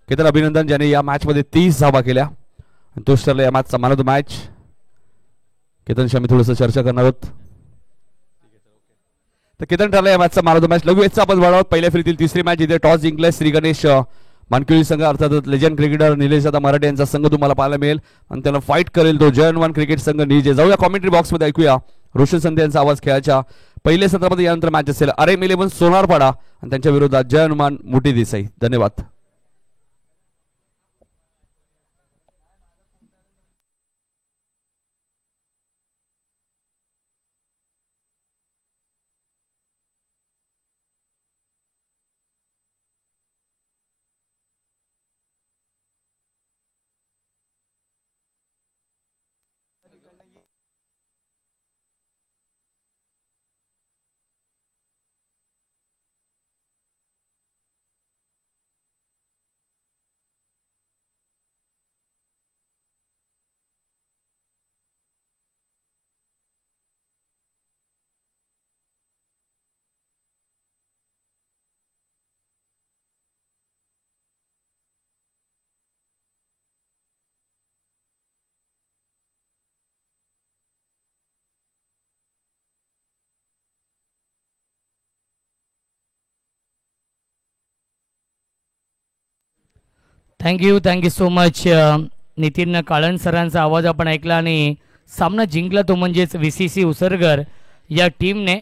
केतन अभिनंदन ज्याने या मॅच मध्ये 30 धावा केल्या. तोच ठरला या मॅचचा मॅन ऑफ द मॅच. केतनशी आम्ही थोडंसं चर्चा करणार आहोत. तर केतन ठरला या मॅचचा मॅन ऑफ द मॅच. लगेच आपण बघणार आहोत पहिल्या फेरीतील तिसरी मॅच जिथे टॉस जिंकलाय श्री गणेश मानकिवली संघ अर्थातच लेजंड क्रिकेटर निलेश दादा मराठे यांचा संघ तुम्हाला पाहायला मिळेल आणि त्याला फाईट करेल तो जयनवान क्रिकेट संघ निजे. जाऊया कॉमेंट्री बॉक्स मध्ये ऐकूया रोशन संधे यांचा आवाज खेळाच्या पहिल्या सत्रामध्ये. यानंतर मॅच असेल RM11 सोनारपाडा आणि त्यांच्या विरोधात जयनुमान मोठी देसाई. धन्यवाद. Thank you so much. नितीन काळन सरांचा आवाज आपण ऐकला आणि सामना जिंकला तो म्हणजेच VCC उसरगर या टीमने.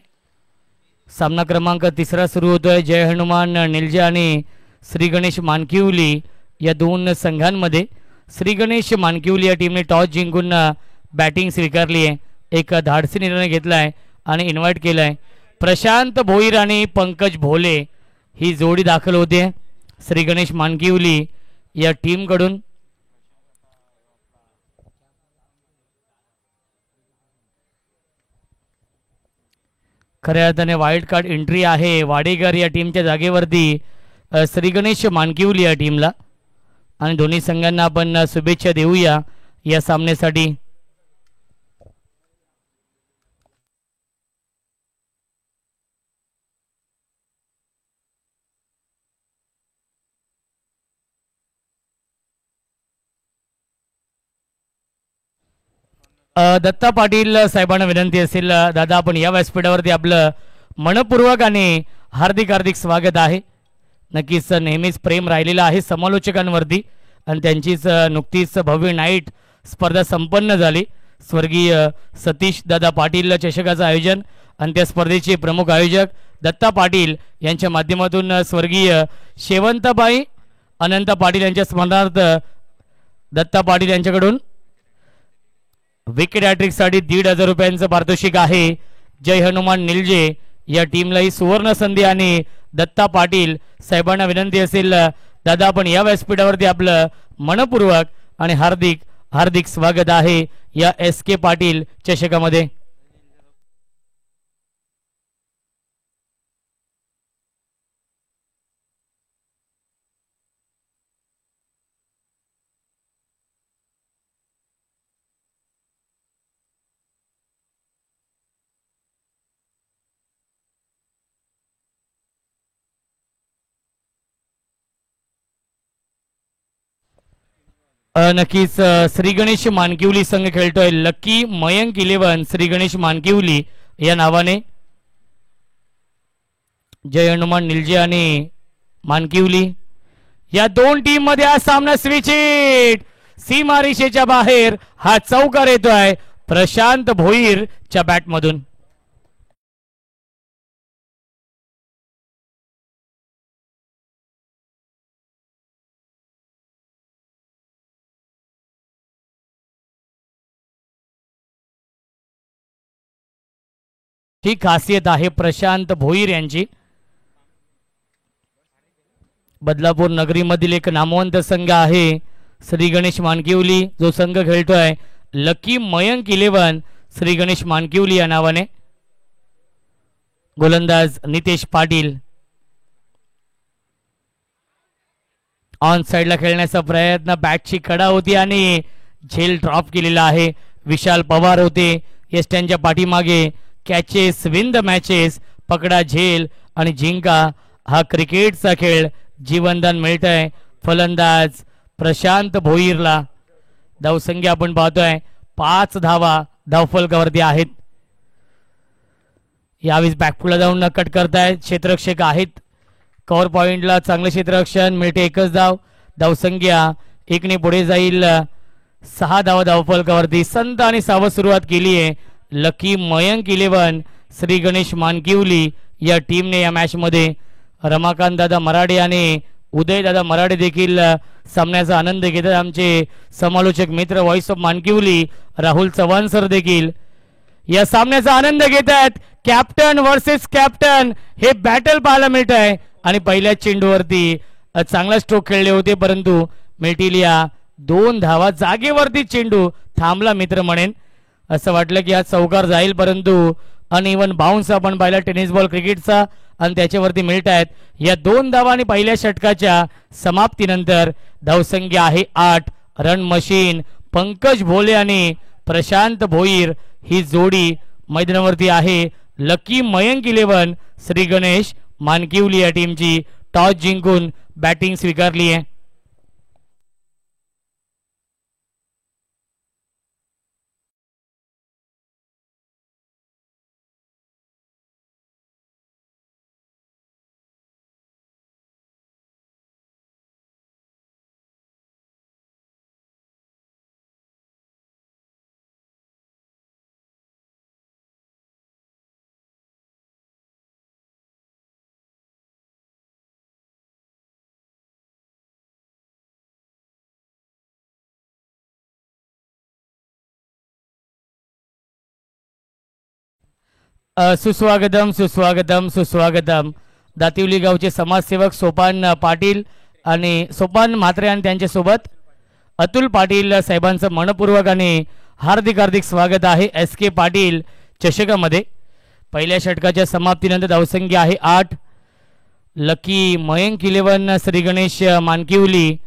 सामना क्रमांक 3 सुरू होतोय जय हनुमान निलजे आणि श्री गणेश मानकिवली या दोन संघांमध्ये. श्री गणेश मानकिवली या टीमने टॉस जिंकून बॅटिंग स्वीकारली आहे. एक धाडसी निर्णय घेतला आहे आणि इन्व्हाइट केलं आहे. प्रशांत भोईर आणि पंकज भोले ही जोडी दाखल होते श्री गणेश मानकिवली या टीमकडून. खऱ्या अर्थाने वाईल्ड कार्ड एंट्री आहे वाडेकर या टीमच्या जागेवरती श्री गणेश मानकिवली या टीमला. आणि दोन्ही संघांना आपण शुभेच्छा देऊया या सामन्यासाठी. दत्ता पाटील साहेबांना विनंती असेल दादा आपण या व्यासपीठावरती आपलं मनपूर्वक आणि हार्दिक स्वागत आहे. नक्कीच नेहमीच प्रेम राहिलेलं आहे समालोचकांवरती आणि त्यांचीच नुकतीच भव्य नाईट स्पर्धा संपन्न झाली. स्वर्गीय सतीश दादा पाटील चषकाचं आयोजन आणि त्या स्पर्धेचे प्रमुख आयोजक दत्ता पाटील यांच्या माध्यमातून स्वर्गीय शेवंतबाई अनंत पाटील यांच्या स्मरणार्थ दत्ता पाटील यांच्याकडून विकेट हॅट्रिकसाठी 1,500 रुपयांचं पारितोषिक आहे. जय हनुमान निलजे या टीमलाही सुवर्ण संधी आणि दत्ता पाटील साहेबांना विनंती असेल दादा आपण या व्यासपीठावरती आपलं मनपूर्वक आणि हार्दिक स्वागत आहे या SK पाटील चषकामध्ये. नक्कीच श्री गणेश मानकिवली संघ खेळतोय लकी मयंक 11 श्री गणेश मानकिवली या नावाने. जय हनुमान निलजे आणि मानकिवली या दोन टीम मध्ये हा सामना स्विचिट सीमारेषेच्या बाहेर हा चौकार येतोय प्रशांत भोईरच्या बॅटमधून. ही खासियत आहे प्रशांत भोईर यांची. बदलापूर नगरीमधील एक नामवंत संघ आहे श्री गणेश मानकिवली जो संघ खेळतोय लकी मयंक 11 श्री गणेश मानकिवली या नावाने. गोलंदाज नितेश पाटील ऑन साइडला खेळण्याचा प्रयत्न बॅटची कडा होती आणि झेल ड्रॉप केलेला आहे. विशाल पवार होते येस्टनच्या पाठीमागे. कॅचेस विन द मॅचेस पकडा झेल आणि जिंका हा क्रिकेटचा खेळ जीवनदान मिळतंय फलंदाज प्रशांत भोईरला. धावसंख्या आपण पाहतोय 5 धावा धावफलकावरती आहेत. यावेळेस बॅकफुटला जाऊन कट करतायत. क्षेत्ररक्षक आहेत. कव्हर पॉइंटला चांगलं क्षेत्ररक्षण मिळते. एकच धाव. धावसंख्या 1 पुढे जाईल. 6 धावा धावफलकावरती. संत आणि सावध सुरुवात केली आहे. लकी मयंक 11 श्री गणेश मानकिवली या टीमने या मॅच मध्ये. रमाकांत दादा मराठे आणि उदय दादा मराठे देखील सामन्याचा आनंद घेतात. आमचे समालोचक मित्र voice of Mankivali Rahul Chavan sir देखील या सामन्याचा आनंद घेत आहेत. कॅप्टन वर्सेस कॅप्टन हे बॅटल पाहायला मिळत आहे. आणि पहिल्या चेंडूवरती चांगला स्ट्रोक खेळले होते परंतु मिळतील या 2 धावा. जागेवरती चेंडू थांबला मित्र म्हणेन. असं वाटलं की आज चौकार जाईल परंतु अनइव्हन बाउन्स आपण पाहिला टेनिस बॉल क्रिकेटचा आणि त्याच्यावरती मिळत आहेत या 2 धावा. आणि पहिल्या षटकाच्या समाप्तीनंतर धावसंख्या आहे 8. रन मशीन पंकज भोले आणि प्रशांत भोईर ही जोडी मैदानावरती आहे. लकी मयंक 11 श्री गणेश मानकिवली या टीमची टॉस जिंकून बॅटिंग स्वीकारली आहे. सुस्वागतम सुस्वागतम सुस्वागतम. दातिवली गावचे समाजसेवक सोपान पाटील आणि सोपान म्हात्रे आणि त्यांच्यासोबत अतुल पाटील साहेबांचं मनपूर्वक आणि हार्दिक हार्दिक स्वागत आहे एस के पाटील चषकामध्ये. पहिल्या षटकाच्या समाप्तीनंतर धावसंख्या आहे 8. लकी मयंक 11 श्री गणेश मानकिवली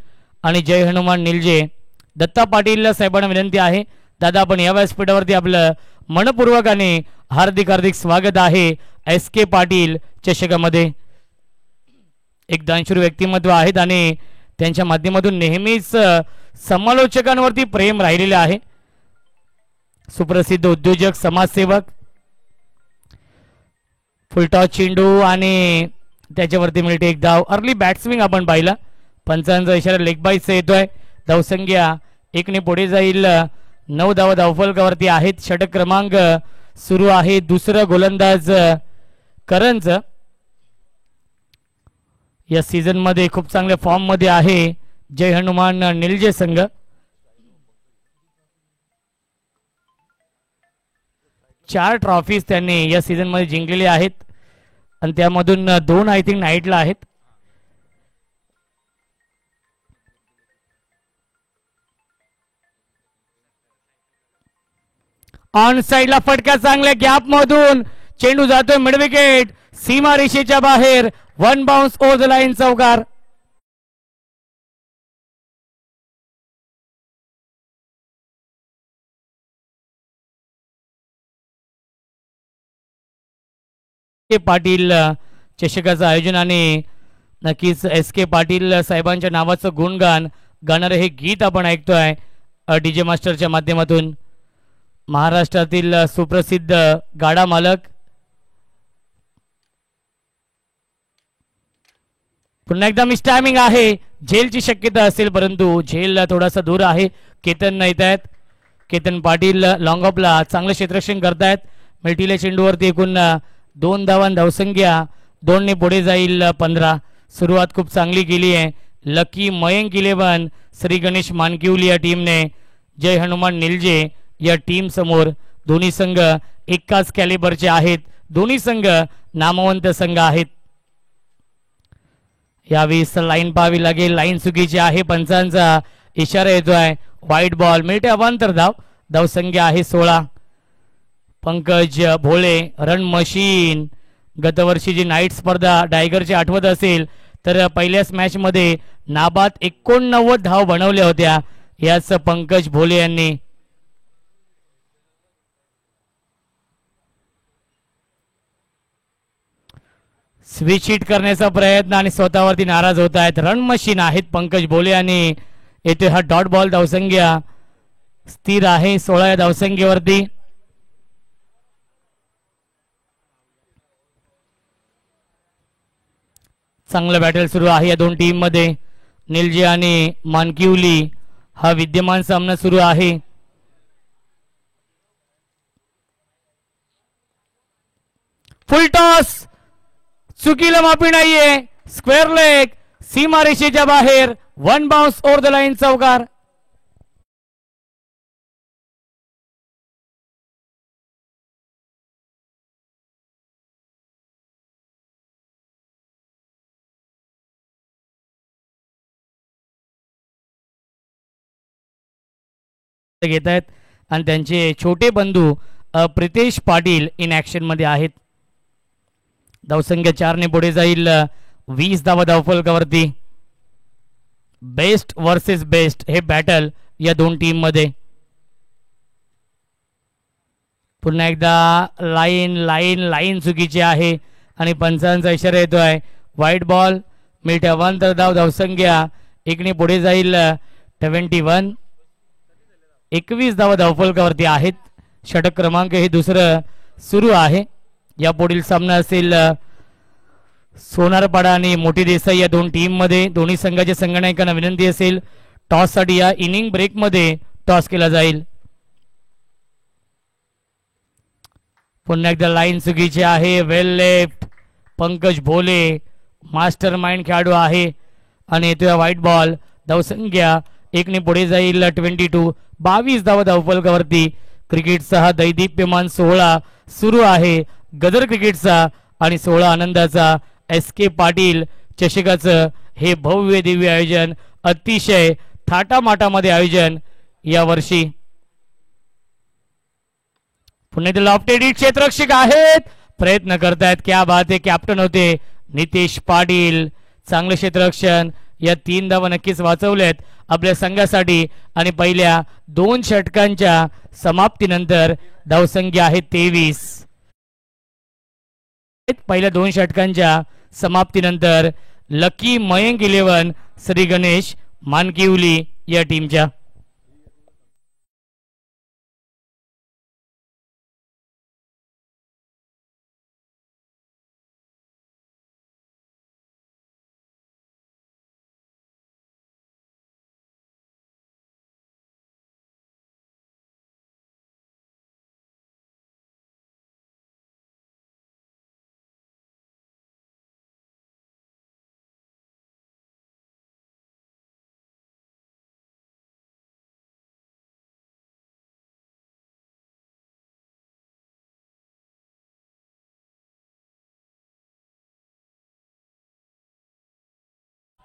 आणि जय हनुमान निलजे. दत्ता पाटील साहेबांना विनंती आहे दादा आपण या व्यासपीठावरती आपलं मनपूर्वक आणि हार्दिक हार्दिक स्वागत आहे एस के पाटील चषकामध्ये. एक दानशूर व्यक्तिमत्व आहेत आणि त्यांच्या माध्यमातून नेहमीच समालोचकांवरती प्रेम राहिलेले आहे. सुप्रसिद्ध उद्योजक समाजसेवक. फुलटॉस चेंडू आणि त्याच्यावरती मिळते 1 धाव. अर्ली बॅट्सविंग आपण पाहिला. पंचांचा इशारा लेग बाईच येतोय. धावसंख्या 1 पुढे जाईल. 9 धावा धावफलकावरती आहेत. षटक क्रमांक सुरू आहे. दुसरं गोलंदाज करणच या सीझन मध्ये खूप चांगल्या फॉर्म मध्ये आहे जय हनुमान निलजे संघ. चार ट्रॉफीज त्यांनी या सीझन मध्ये जिंकलेले आहेत आणि त्यामधून 2 आय थिंक नाईटला आहेत. ऑन साइडला फटका चांगल्या गॅप मधून चेंडू जातोय मिड विकेट. सीमा रेषेच्या बाहेर. 1 बाउन्स ओव्हर द लाईन चौकार. पाटील चषकाचं आयोजन आणि नक्कीच एस के पाटील साहेबांच्या नावाचं गुणगान गाणारे हे गीत आपण ऐकतोय डीजे मास्टरच्या माध्यमातून. महाराष्ट्रातील सुप्रसिद्ध गाडा मालक. पुन्हा एकदा मिस टायमिंग आहे. झेलची शक्यता असेल परंतु झेल थोडासा दूर आहे. केतन येत आहेत. केतन पाटील लॉंग ऑफला चांगलं क्षेत्ररक्षण करतायत. मिळतील्या चेंडूवरती एकूण 2 धावां. धावसंख्या 2 ने पुढे जाईल 15. सुरुवात खूप चांगली केली आहे. लकी मयंक 11 श्री गणेश मानकिवली या टीमने जय हनुमान निलजे या टीम समोर. दोन्ही संघ एकाच कॅलिबरचे आहेत. दोन्ही संघ नामवंत संघ आहेत. यावेळेस लाईन पाहावी लागेल. लाईन चुकीची आहे. पंचांचा इशारा येतोय. व्हाईट बॉल मिळते अवांतर धाव. धावसंख्या आहे 16. पंकज भोळे रन मशीन. गतवर्षी जी नाईट स्पर्धा डायगरची आठवत असेल तर पहिल्याच मॅच मध्ये नाबाद 89 धाव बनवल्या होत्या याच पंकज भोले यांनी. स्विच हिट करण्याचा प्रयत्न आणि स्वतःवरती नाराज होत आहेत. रन मशीन आहेत पंकज भोले आणि येथे हा डॉट बॉल धावसंख्या स्थिर आहे 16 या धावसंख्येवरती. चांगलं बॅटल सुरू आहे या दोन टीम मध्ये. निलजी आणि मानकिवली हा विद्यमान सामना सुरू आहे. फुल टॉस चुकीला माफी नाहीये. स्क्वेअर लेग सीमारेषेच्या बाहेर. One bounce over the line चौकार. घेत आहेत आणि त्यांचे छोटे बंधू प्रितेश पाटील इन ऍक्शन मध्ये आहेत. धावसंख्या 4 ने पुढे जाईल. 20 धावा धावफलकावरती. बेस्ट वर्सेस बेस्ट हे बॅटल या दोन टीम मध्ये. पुन्हा एकदा लाईन लाईन लाईन चुकीची आहे आणि पंचांचा इशारा येतोय. व्हाईट बॉल मिळते 1 तर धावसंख्या 1 ने पुढे जाईल. 21 21 धावा धावफलकावरती आहेत. षटक क्रमांक हे दुसरं सुरू आहे. या पुढील सामना असेल सोनारपाडा आणि मोठी देसाई या दोन टीम मध्ये. दोन्ही संघाच्या संघनायकांना विनंती असेल टॉस साठी या इनिंग ब्रेक मध्ये टॉस केला जाईल. पुन्हा एकदा लाईन चुकीची आहे. वेल लेफ्ट. पंकज भोले मास्टर माइंड खेळाडू आहे आणि येतोय व्हाईट बॉल. धावसंख्या 1 ने पुढे जाईल. 22 22 धावा धावफलकावरती. क्रिकेटचा हा दैदिप्यमान सोहळा सुरू आहे. गदर क्रिकेटचा आणि 16 आनंदाचा SK पाटील चषकाचं हे भव्य दिव्य आयोजन. अतिशय थाटामाटामध्ये आयोजन या वर्षी. पुणे लॉफ्टेड क्षेत्ररक्षक आहेत. प्रयत्न करतायत. क्या बात आहे. कॅप्टन होते नितेश पाटील. चांगलं क्षेत्ररक्षण. या 3 धावा नक्कीच वाचवल्यात आपल्या संघासाठी आणि पहिल्या 2 षटकांच्या समाप्तीनंतर धावसंख्या आहे 23. पहिल्या 2 षटकांच्या समाप्तीनंतर लकी मयंक 11 श्री गणेश मानकिवली या टीमच्या.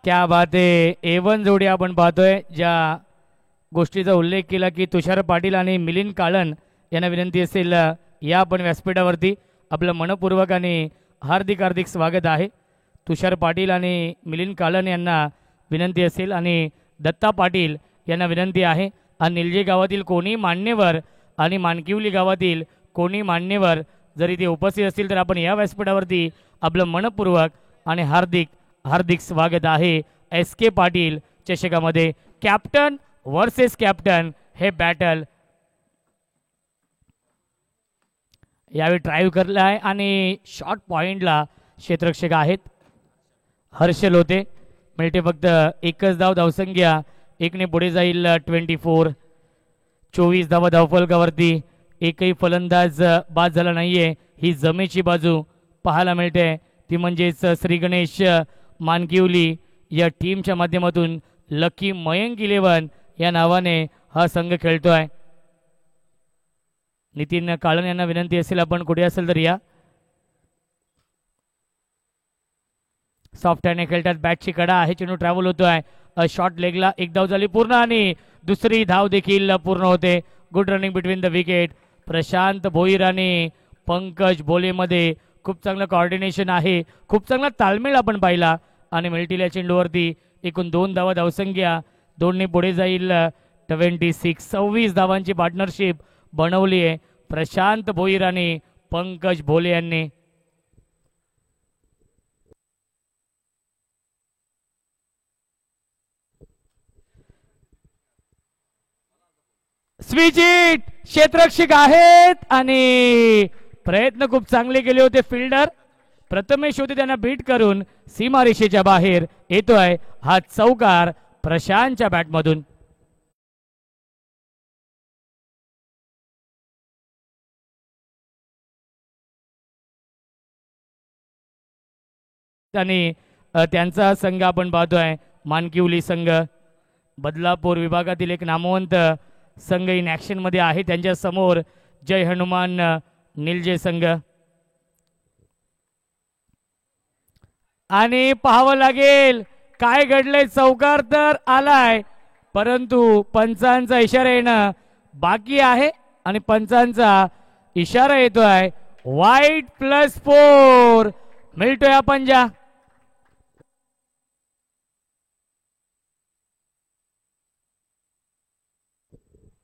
क्या बात आहे. A1 जोडी आपण पाहतोय. ज्या गोष्टीचा उल्लेख केला की तुषार पाटील आणि मिलिंद काळन यांना विनंती असेल या आपण व्यासपीठावरती. आपलं मनपूर्वक आणि हार्दिक हार्दिक स्वागत आहे. तुषार पाटील आणि मिलिंद काळन यांना विनंती असेल आणि दत्ता पाटील यांना विनंती आहे. आणि निलजे गावातील कोणी मान्यवर आणि मानकिवली गावातील कोणी मान्यवर जरी ते उपस्थित असतील तर आपण या व्यासपीठावरती आपलं मनपूर्वक आणि हार्दिक हार्दिक स्वागत आहे. SK पाटील चषकामध्ये कॅप्टन वर्सेस कॅप्टन हे बॅटल यावेळी ड्राईव्ह करलाय आणि शॉर्ट पॉइंटला क्षेत्ररक्षक आहेत हर्षल होते. मिळते फक्त 1च धाव. धावसंख्या 1 ने पुढे जाईल. 24 24 धावा धावफलकावरती. एकही फलंदाज बाद झाला नाहीये. ही जमेची बाजू पाहायला मिळते ती म्हणजेच श्री गणेश मानकिवली या टीमच्या माध्यमातून लकी मयंक 11 या नावाने हा संघ खेळतोय. नितीन काळन यांना विनंती असेल आपण कुठे असेल तर या. सॉफ्ट हँडने खेळतात. बॅटची कडा आहे. चेंडू ट्रॅव्हल होतोय. शॉर्ट लेगला 1 धाव झाली पूर्ण आणि दुसरी धाव देखील पूर्ण होते. Good running between the wicket. Prashant Bhoir आणि पंकज भोले मध्ये खूप चांगलं कॉर्डिनेशन आहे. खूप चांगला ताळमेळ आपण पाहिला आणि मिळतील या चेंडूवरती एकूण 2 धावा. धावसंख्या 2 ने पुढे जाईल. 26 26 धावांची पार्टनरशिप बनवली आहे प्रशांत भोईर आणि पंकज भोले यांनी. स्विचिट क्षेत्ररक्षक आहेत आणि प्रयत्न खूप चांगले केले होते फिल्डर प्रथमेश होते त्यांना बीट करून सीमारेषेच्या बाहेर येतोय हा चौकार प्रशांतच्या बॅटमधून. आणि त्यांचा संघ आपण पाहतोय मानकिवली संघ बदलापूर विभागातील एक नामवंत संघ इन ऍक्शन मध्ये आहे. त्यांच्या समोर जय हनुमान निलजे संघ आणि पाहावं लागेल काय घडलंय. चौकार तर आलाय परंतु पंचांचा इशारा येणं बाकी आहे आणि पंचांचा इशारा येतोय वाईट +4 मिळतोय हा पंजा.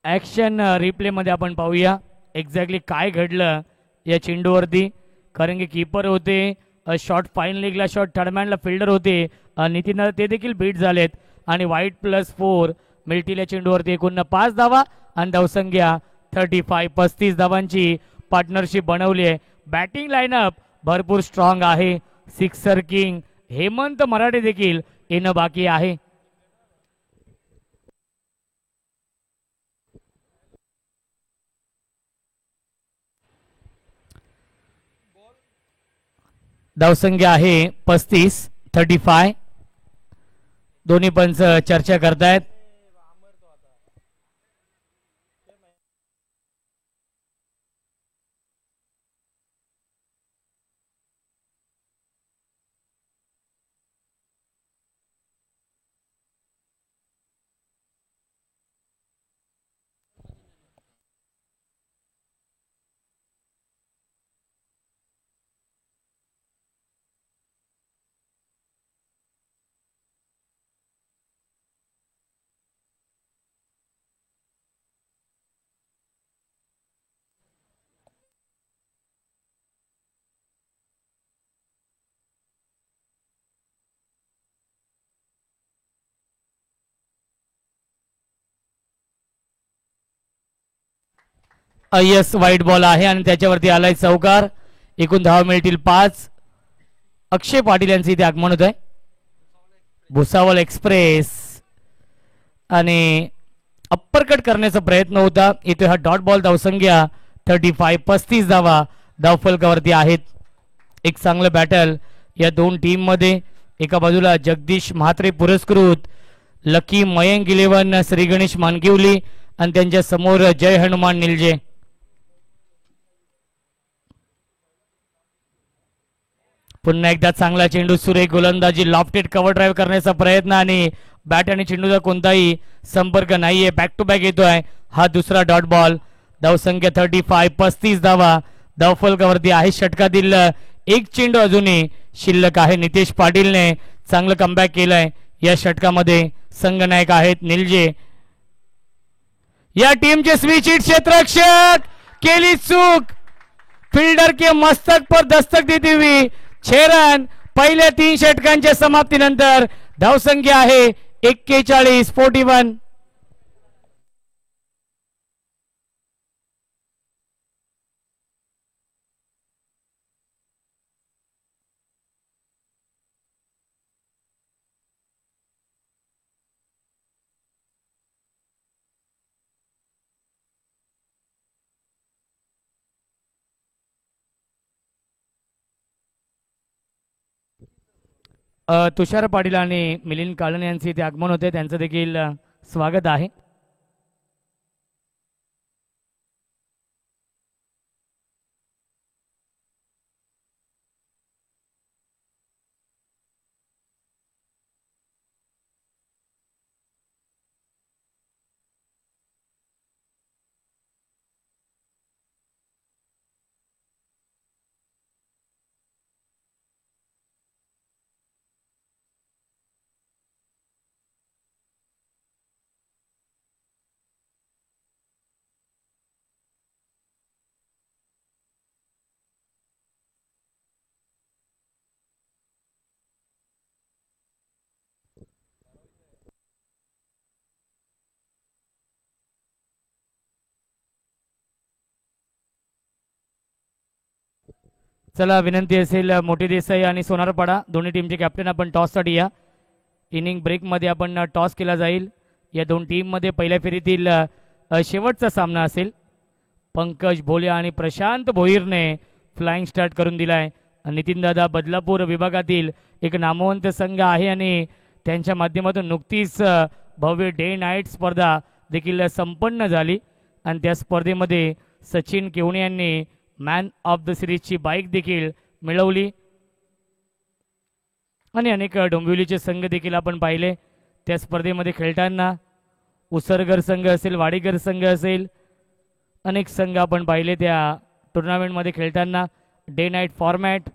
ऍक्शन रिप्ले मध्ये आपण पाहूया एक्झॅक्टली काय घडलं या चेंडूवरती. कारण की कीपर होते शॉट फाईन लेगला शॉट थर्डमॅनला फिल्डर होते नितीन ते देखील बीट झालेत आणि वाईट +4 मिळतील या चेंडूवरती. एकूण 5 धावा आणि धावसंख्या 35 धावांची पार्टनरशिप बनवली आहे. बॅटिंग लाईनअप भरपूर स्ट्रॉंग आहे. सिक्सर किंग हेमंत मराठे देखील येणं बाकी आहे. धावसंख्या आहे 35 दोन्ही पंच चर्चा करतायत. यस वाईट बॉल आहे आणि त्याच्यावरती आलाय चौकार. एकूण धावा मिळतील 5. अक्षय पाटील यांचे इथे आगमन होत आहे. भुसावळ एक्सप्रेस आणि अप्परकट करण्याचा प्रयत्न होता. इथे हा डॉट बॉल. धावसंख्या 35 धावा धावफलकावरती आहेत. एक चांगलं बॅटल या दोन टीम मध्ये. एका बाजूला जगदीश म्हात्रे पुरस्कृत लकी मयंक 11 श्री गणेश मानकिवली आणि त्यांच्या समोर जय हनुमान निलजे. पुन्हा एकदा चांगला चेंडू सुरेख गोलंदाजी लॉफ्टेड कव्हर ड्राईव्ह करण्याचा प्रयत्न आणि बॅट आणि चेंडूचा कोणताही संपर्क नाहीये. बॅक टू बॅक येतोय हा दुसरा डॉट बॉल. धावसंख्या 35 धावा धावफलकावरती आहे. षटकातील एक चेंडू अजूनही शिल्लक आहे. नितेश पाटीलने चांगलं कमबॅक केलंय या षटकामध्ये. संघनायक आहेत निलजे. या टीमचे स्विचिट क्षेत्ररक्षक केली चूक. फिल्डर के मस्तक पर दस्तक देती हुई 6 रन पहिल्या 3 षटकांच्या समाप्तीनंतर. धावसंख्या आहे 41. तुषार पाटील आणि मिलिंद काळन यांचे इथे आगमन होते. त्यांचं देखील स्वागत आहे. चला विनंती असेल मोठी देसाई आणि सोनारपाडा दोन्ही टीमचे कॅप्टन आपण टॉससाठी या. इनिंग ब्रेकमध्ये आपण टॉस केला जाईल. या दोन टीममध्ये पहिल्या फेरीतील शेवटचा सामना असेल. पंकज भोले आणि प्रशांत भोईरने फ्लाइंग स्टार्ट करून दिलाय. नितीन दादा बदलापूर विभागातील एक नामवंत संघ आहे आणि त्यांच्या माध्यमातून नुकतीच भव्य डे नाईट स्पर्धा देखील संपन्न झाली आणि त्या स्पर्धेमध्ये सचिन केवणे यांनी मॅन ऑफ द सिरीजची बाईक देखील मिळवली आणि अनेक डोंबिवलीचे संघ देखील आपण पाहिले त्या स्पर्धेमध्ये खेळताना. उसरगर संघ असेल, वाडीकर संघ असेल, अनेक संघ आपण पाहिले त्या टुर्नामेंटमध्ये खेळताना. डे नाईट फॉर्मॅट,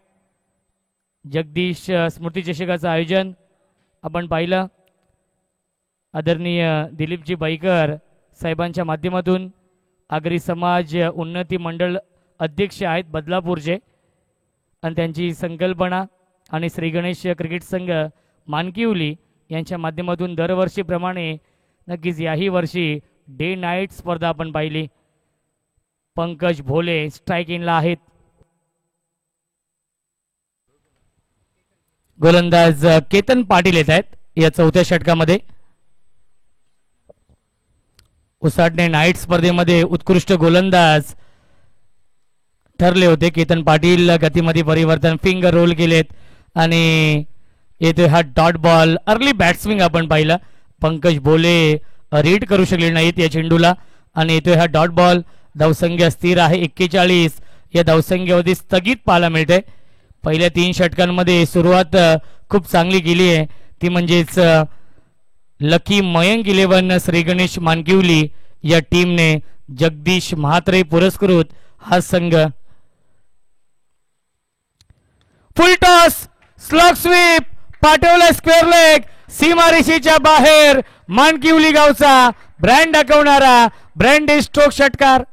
जगदीश स्मृती चषकाचं आयोजन आपण पाहिलं. आदरणीय दिलीपजी बाईकर साहेबांच्या माध्यमातून आगरी समाज उन्नती मंडळ अध्यक्ष आहेत बदलापूरचे आणि त्यांची संकल्पना आणि श्री गणेश क्रिकेट संघ मानकिवली यांच्या माध्यमातून दरवर्षीप्रमाणे नक्कीच याही वर्षी डे नाईट स्पर्धा आपण पाहिली. पंकज भोले स्ट्राईक इनला आहेत. गोलंदाज केतन पाटील येत आहेत या चौथ्या षटकामध्ये. उसाटणे नाईट स्पर्धेमध्ये उत्कृष्ट गोलंदाज ठरले होते केतन पाटील. गतीमध्ये परिवर्तन, फिंगर रोल केलेत आणि येथे हा डॉट बॉल. अर्ली बॅट्समिंग आपण पाहिला. पंकज भोले रीड करू शकले नाहीत या चेंडूला आणि येतोय हा डॉट बॉल. धावसंख्या स्थिर आहे 41. या धावसंख्येवरती स्थगित पाहायला मिळते. पहिल्या 3 षटकांमध्ये सुरुवात खूप चांगली केली आहे ती म्हणजेच लकी मयंक 11 श्री गणेश मानकिवली या टीमने जगदीश म्हात्रे पुरस्कृत हा संघ. फुल टॉस, स्लॉग स्वीप, पाठवला स्क्वेअर लेग, सीमारेषेच्या बाहेर. मानकिवली गावचा ब्रँड दाखवणारा ब्रँड स्ट्रोक षटकार.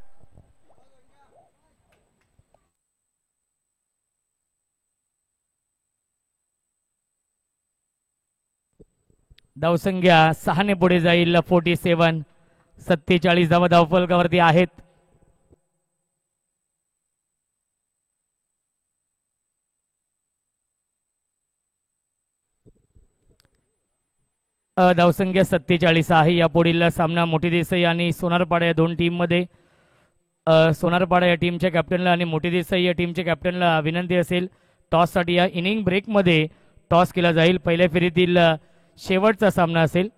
धावसंख्या 6 ने पुढे जाईल 47. 47 धावा धावफलकावरती आहेत. धावसंख्या 47 आहे. या पुढील सामना मोठी देसाई आणि सोनारपाडा या दोन टीम मध्ये. सोनारपाडा या टीमच्या कॅप्टनला आणि मोठी देसाई या टीमच्या कॅप्टनला विनंती असेल टॉससाठी या इनिंग ब्रेकमध्ये टॉस केला जाईल. पहिल्या फेरीतील शेवटचा सामना असेल.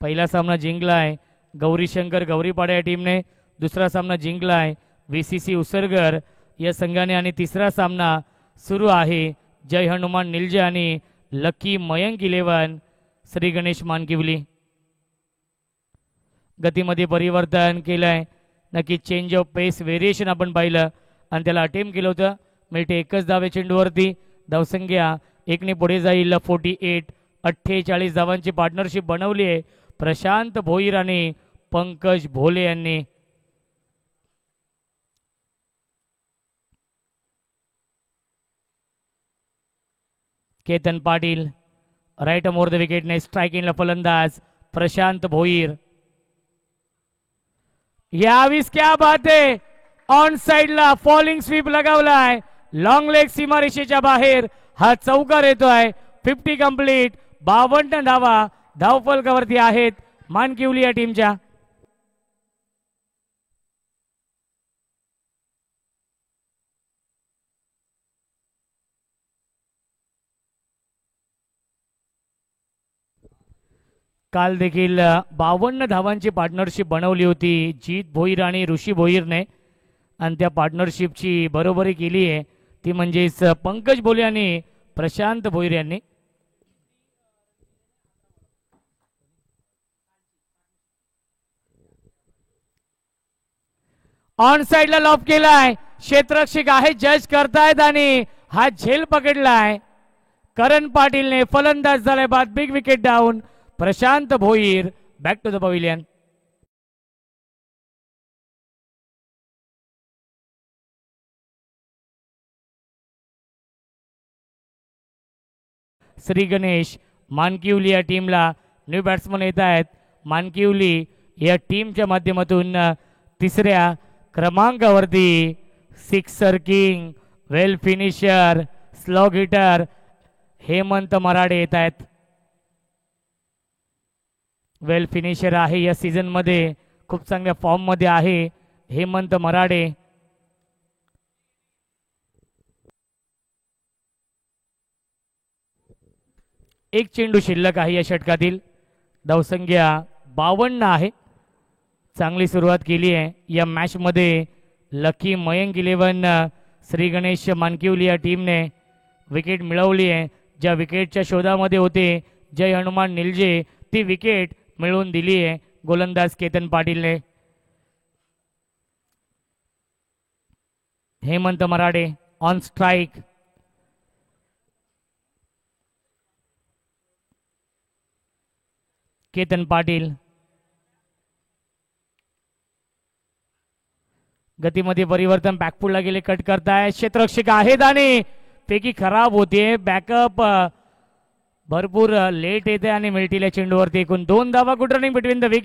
पहिला सामना जिंकलाय गौरीशंकर गौरीपाडा या टीमने. दुसरा सामना जिंकलाय VCC उसरगर या संघाने आणि तिसरा सामना सुरू आहे जय हनुमान निलजे आणि लकी मयंक 11 श्री गणेश मानकिवली. गतीमध्ये परिवर्तन केलंय. नक्की चेंज ऑफ पेस व्हेरिएशन आपण पाहिलं आणि त्याला अटेम्प्ट केलं होतं. मिळते एकच धावे चेंडूवरती. धावसंख्या 1 ने पुढे जाईल 48. 48 धावांची पार्टनरशिप बनवली आहे प्रशांत भोईर आणि पंकज भोले यांनी. Ketan Patil right more the विकेटने स्ट्राइक इनला फलंदाज प्रशांत भोईर. यावीस क्या बात आहे. ऑन साइडला फॉलिंग स्वीप लगावलाय. लॉंग लेग सीमारेषेच्या बाहेर हा चौकार येतोय. 50 कंप्लीट. 52 धावा धावफलकावरती आहेत मानकिवली या टीमच्या. काल देखील 52 धावांची पार्टनरशिप बनवली होती जीत भोईर आणि ऋषी भोईरने आणि त्या पार्टनरशिपची बरोबरी केली आहे ती म्हणजेच पंकज भोले आणि प्रशांत भोईर यांनी. ऑन साइडला लॉप केलाय. क्षेत्ररक्षक आहे जज करतायत आणि हा झेल पकडलाय. करण पाटीलने फलंदाज झालाय बाद. Big wicket down. Prashant Bhoir back to the pavilion. Shri Ganesh Mankivali या टीमला न्यू बॅट्समन येत आहेत. मानकिवली या टीमच्या माध्यमातून तिसऱ्या क्रमांकावरती सिक्सर किंग वेल finisher slog heater Hemant Marade येत आहेत. वेल फिनिशर आहे या सीझन मध्ये, खूप चांगल्या फॉर्म मध्ये आहे हेमंत मराडे. एक चेंडू शिल्लक आहे या षटकातील. धावसंख्या 52 आहे. चांगली सुरुवात केली आहे या मॅच मध्ये. लकी मयंक 11 श्री गणेश मानकिवली या टीमने विकेट मिळवली आहे. ज्या विकेटच्या शोधामध्ये होते जय हनुमान निलजे, ती विकेट मिळवून दिली आहे गोलंदाज केतन पाटीलने. Hemant Marade on strike. केतन पाटील गतीमध्ये परिवर्तन, बॅकफुटला गेले, कट करताय, क्षेत्ररक्षक आहेत आणि पैकी खराब होते. बॅकअप भरपूर लेट येते आणि मिळतील चेंडूवरती. एकूण 2 धावा. Good running between the wicket.